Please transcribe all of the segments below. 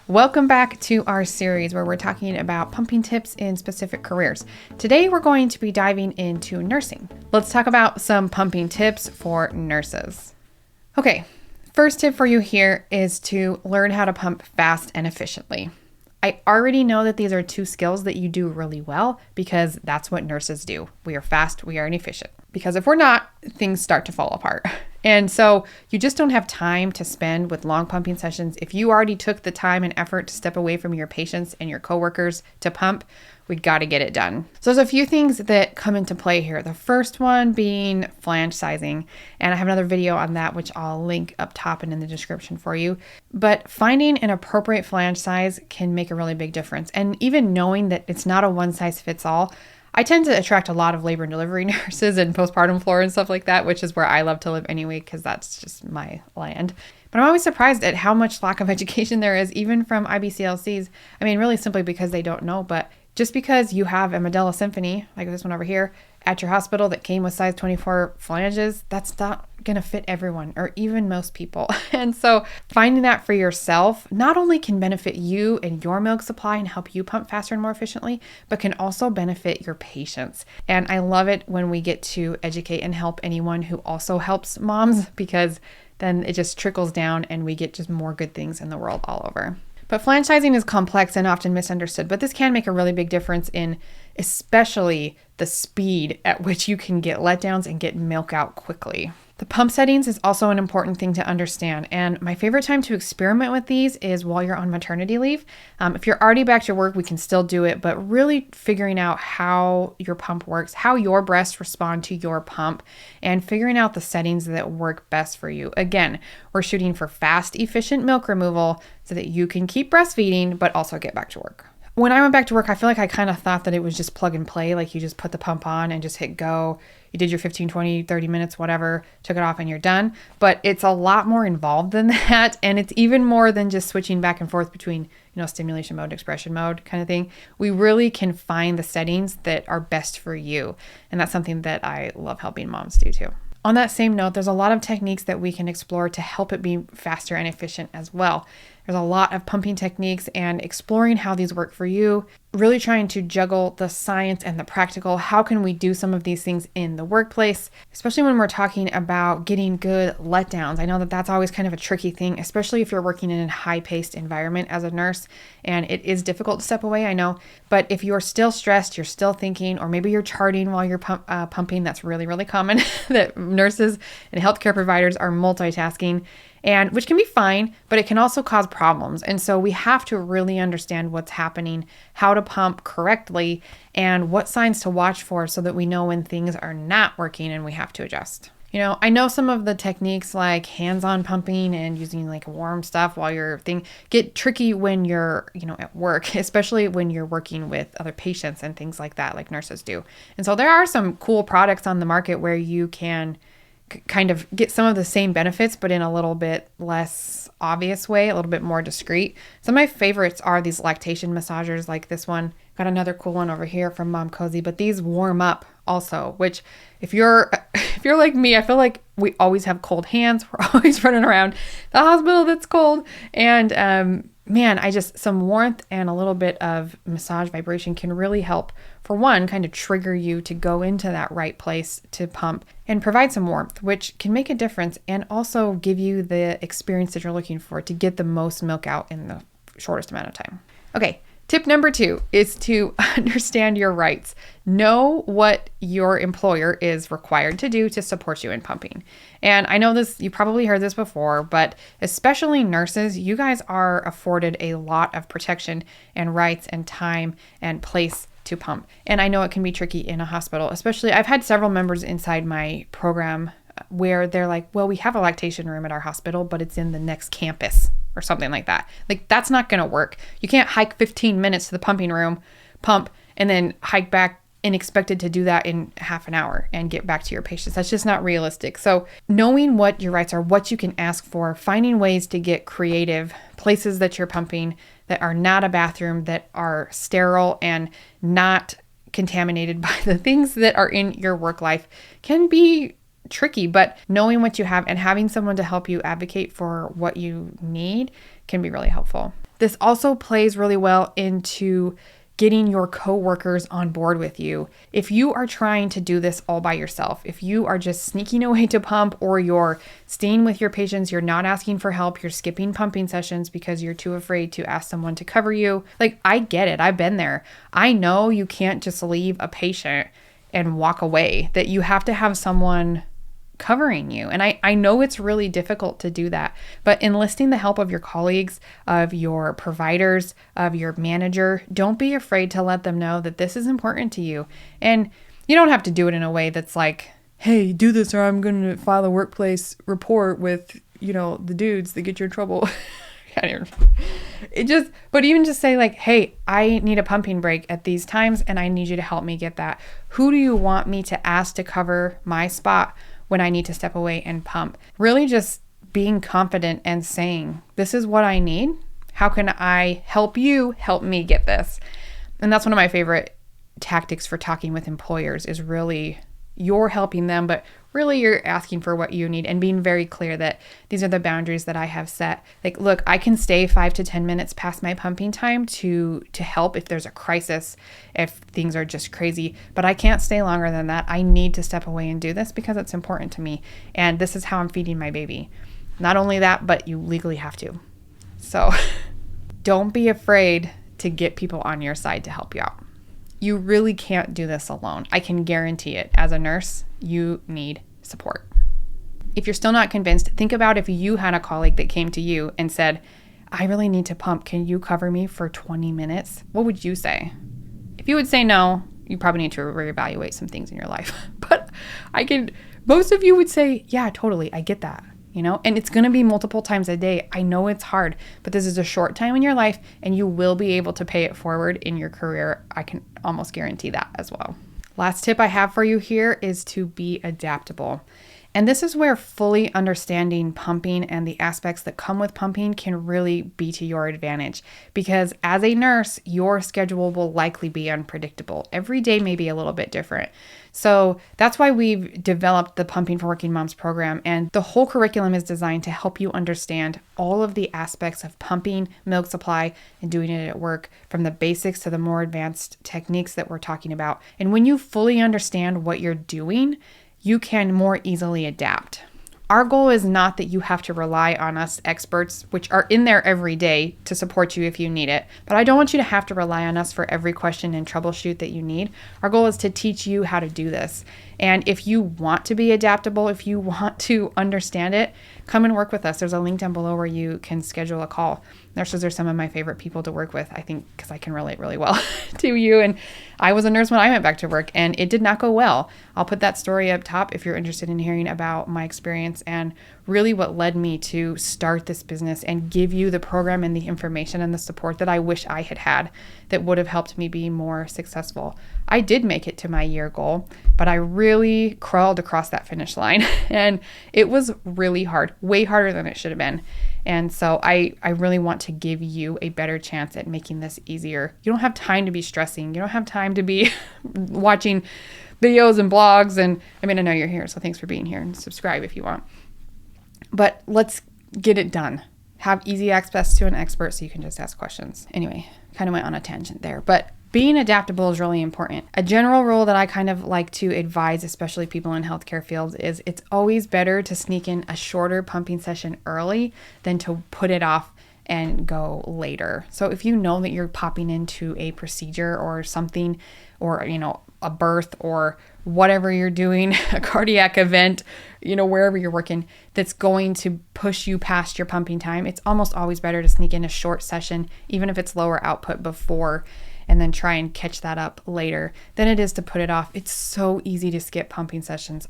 Welcome back to our series where we're talking about pumping tips in specific careers. Today we're going to be diving into nursing. Let's talk about some pumping tips for nurses. Okay, first tip for you here is to learn how to pump fast and efficiently. I already know that these are two skills that you do really well because that's what nurses do. We are fast, we are inefficient. Because if we're not, things start to fall apart. And so you just don't have time to spend with long pumping sessions. If you already took the time and effort to step away from your patients and your coworkers to pump, we got to get it done. So there's a few things that come into play here. The first one being flange sizing. And I have another video on that, which I'll link up top and in the description for you. But finding an appropriate flange size can make a really big difference. And even knowing that it's not a one size fits all, I tend to attract a lot of labor and delivery nurses and postpartum floor and stuff like that, which is where I love to live anyway, because that's just my land. But I'm always surprised at how much lack of education there is, even from IBCLCs. I mean, really simply because they don't know, but just because you have a Medela Symphony, like this one over here, at your hospital that came with size 24 flanges, that's not going to fit everyone or even most people. And so finding that for yourself not only can benefit you and your milk supply and help you pump faster and more efficiently, but can also benefit your patients. And I love it when we get to educate and help anyone who also helps moms, because then it just trickles down and we get just more good things in the world all over. But flange sizing is complex and often misunderstood, but this can make a really big difference in especially the speed at which you can get letdowns and get milk out quickly. The pump settings is also an important thing to understand, and my favorite time to experiment with these is while you're on maternity leave. If you're already back to work, we can still do it, but really figuring out how your pump works, how your breasts respond to your pump, and figuring out the settings that work best for you. Again, we're shooting for fast, efficient milk removal so that you can keep breastfeeding, but also get back to work. When I went back to work, I feel like I kind of thought that it was just plug and play, like you just put the pump on and just hit go. You did your 15, 20, 30 minutes, whatever, took it off and you're done. But it's a lot more involved than that. And it's even more than just switching back and forth between, stimulation mode, expression mode kind of thing. We really can find the settings that are best for you. And that's something that I love helping moms do too. On that same note, there's a lot of techniques that we can explore to help it be faster and efficient as well. There's a lot of pumping techniques and exploring how these work for you, really trying to juggle the science and the practical. How can we do some of these things in the workplace, especially when we're talking about getting good letdowns? I know that that's always kind of a tricky thing, especially if you're working in a high-paced environment as a nurse, and it is difficult to step away, I know. But if you're still stressed, you're still thinking, or maybe you're charting while you're pumping, that's really, really common that nurses and healthcare providers are multitasking, and which can be fine, but it can also cause problems. And so we have to really understand what's happening, how to pump correctly, and what signs to watch for so that we know when things are not working and we have to adjust. I know some of the techniques like hands-on pumping and using like warm stuff while you're get tricky when you're, at work, especially when you're working with other patients and things like that, like nurses do. And so there are some cool products on the market where you can kind of get some of the same benefits, but in a little bit less obvious way, a little bit more discreet. Some of my favorites are these lactation massagers like this one. Got another cool one over here from Mom Cozy, but these warm up also, which if you're like me, I feel like we always have cold hands. We're always running around the hospital that's cold. And some warmth and a little bit of massage vibration can really help, for one, kind of trigger you to go into that right place to pump and provide some warmth, which can make a difference and also give you the experience that you're looking for to get the most milk out in the shortest amount of time. Okay. Tip number 2 is to understand your rights. Know what your employer is required to do to support you in pumping. And I know this, you probably heard this before, but especially nurses, you guys are afforded a lot of protection and rights and time and place to pump. And I know it can be tricky in a hospital, especially I've had several members inside my program where they're like, well, we have a lactation room at our hospital, but it's in the next campus or something like that. Like, that's not going to work. You can't hike 15 minutes to the pumping room, pump, and then hike back and expected to do that in half an hour and get back to your patients. That's just not realistic. So knowing what your rights are, what you can ask for, finding ways to get creative, places that you're pumping that are not a bathroom, that are sterile and not contaminated by the things that are in your work life can be tricky, but knowing what you have and having someone to help you advocate for what you need can be really helpful. This also plays really well into getting your coworkers on board with you. If you are trying to do this all by yourself, if you are just sneaking away to pump, or you're staying with your patients, you're not asking for help, you're skipping pumping sessions because you're too afraid to ask someone to cover you. Like, I get it. I've been there. I know you can't just leave a patient and walk away, that you have to have someone covering you. And I know it's really difficult to do that, but enlisting the help of your colleagues, of your providers, of your manager, don't be afraid to let them know that this is important to you. And you don't have to do it in a way that's like, hey, do this or I'm going to file a workplace report with, the dudes that get you in trouble. But even just say like, hey, I need a pumping break at these times and I need you to help me get that. Who do you want me to ask to cover my spot when I need to step away and pump? Really just being confident and saying, this is what I need. How can I help you help me get this? And that's one of my favorite tactics for talking with employers, is really you're helping them, but really you're asking for what you need and being very clear that these are the boundaries that I have set. Like, look, I can stay 5 to 10 minutes past my pumping time to help if there's a crisis, if things are just crazy, but I can't stay longer than that. I need to step away and do this because it's important to me. And this is how I'm feeding my baby. Not only that, but you legally have to. So don't be afraid to get people on your side to help you out. You really can't do this alone. I can guarantee it. As a nurse, you need support. If you're still not convinced, think about if you had a colleague that came to you and said, I really need to pump. Can you cover me for 20 minutes? What would you say? If you would say no, you probably need to reevaluate some things in your life. But most of you would say, yeah, totally. I get that. And it's going to be multiple times a day. I know it's hard, but this is a short time in your life and you will be able to pay it forward in your career. I can almost guarantee that as well. Last tip I have for you here is to be adaptable. And this is where fully understanding pumping and the aspects that come with pumping can really be to your advantage, because as a nurse, your schedule will likely be unpredictable. Every day may be a little bit different. So that's why we've developed the Pumping for Working Moms program, and the whole curriculum is designed to help you understand all of the aspects of pumping, milk supply, and doing it at work, from the basics to the more advanced techniques that we're talking about. And when you fully understand what you're doing, you can more easily adapt. Our goal is not that you have to rely on us experts, which are in there every day to support you if you need it. But I don't want you to have to rely on us for every question and troubleshoot that you need. Our goal is to teach you how to do this. And if you want to be adaptable, if you want to understand it, come and work with us. There's a link down below where you can schedule a call. Nurses are some of my favorite people to work with, I think, because I can relate really well to you. And I was a nurse when I went back to work, and it did not go well. I'll put that story up top if you're interested in hearing about my experience and really what led me to start this business and give you the program and the information and the support that I wish I had that would have helped me be more successful. I did make it to my year goal, but I really crawled across that finish line, and it was really hard, way harder than it should have been. And so I really want to give you a better chance at making this easier. You don't have time to be stressing. You don't have time to be watching videos and blogs. And I know you're here, so thanks for being here, and subscribe if you want. But let's get it done. Have easy access to an expert so you can just ask questions. Anyway, kind of went on a tangent there, but being adaptable is really important. A general rule that I kind of like to advise, especially people in healthcare fields, is it's always better to sneak in a shorter pumping session early than to put it off and go later. So if you know that you're popping into a procedure or something, or, a birth or whatever you're doing, a cardiac event, wherever you're working, that's going to push you past your pumping time, it's almost always better to sneak in a short session, even if it's lower output before, and then try and catch that up later, than it is to put it off. It's so easy to skip pumping sessions.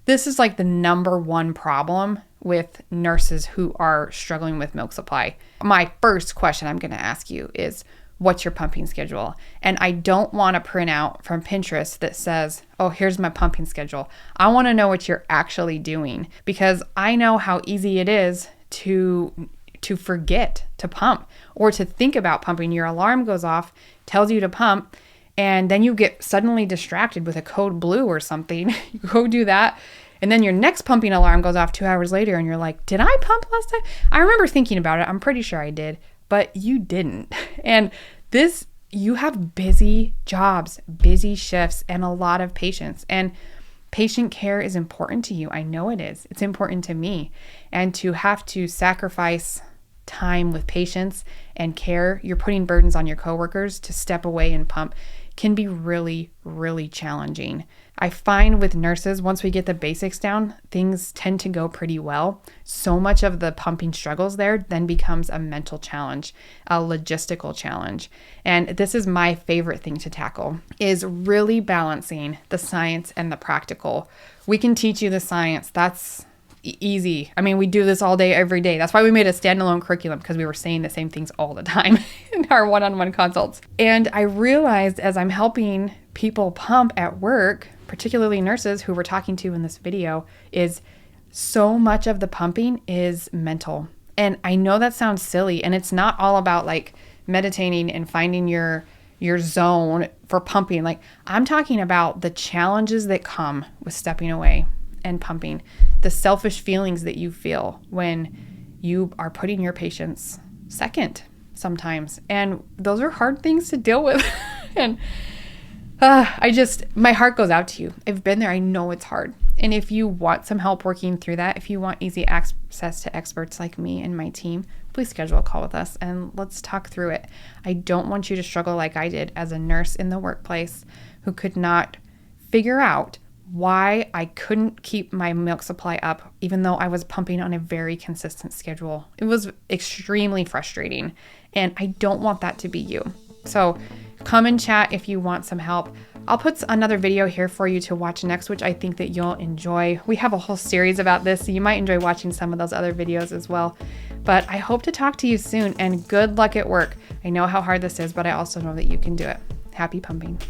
This is like the number one problem with nurses who are struggling with milk supply. My first question I'm going to ask you is, what's your pumping schedule? And I don't want a printout from Pinterest that says, oh, here's my pumping schedule. I want to know what you're actually doing, because I know how easy it is to forget to pump or to think about pumping. Your alarm goes off, tells you to pump, and then you get suddenly distracted with a code blue or something. You go do that, and then your next pumping alarm goes off 2 hours later, and you're like, did I pump last time? I remember thinking about it. I'm pretty sure I did, but you didn't. And you have busy jobs, busy shifts, and a lot of patients. And patient care is important to you. I know it is. It's important to me. And to have to sacrifice time with patients and care, you're putting burdens on your coworkers to step away and pump, can be really, really challenging. I find with nurses, once we get the basics down, things tend to go pretty well. So much of the pumping struggles there then becomes a mental challenge, a logistical challenge. And this is my favorite thing to tackle, is really balancing the science and the practical. We can teach you the science. That's easy. I mean, we do this all day, every day. That's why we made a standalone curriculum, because we were saying the same things all the time in our one-on-one consults. And I realized as I'm helping people pump at work, particularly nurses who we're talking to in this video, is so much of the pumping is mental. And I know that sounds silly, and it's not all about like meditating and finding your zone for pumping. Like, I'm talking about the challenges that come with stepping away and pumping, the selfish feelings that you feel when you are putting your patients second sometimes. And those are hard things to deal with. And my heart goes out to you. I've been there. I know it's hard. And if you want some help working through that, if you want easy access to experts like me and my team, please schedule a call with us and let's talk through it. I don't want you to struggle like I did as a nurse in the workplace who could not figure out why I couldn't keep my milk supply up, even though I was pumping on a very consistent schedule. It was extremely frustrating, and I don't want that to be you. So come and chat if you want some help. I'll put another video here for you to watch next, which I think that you'll enjoy. We have a whole series about this, so you might enjoy watching some of those other videos as well. But I hope to talk to you soon, and good luck at work. I know how hard this is, but I also know that you can do it. Happy pumping.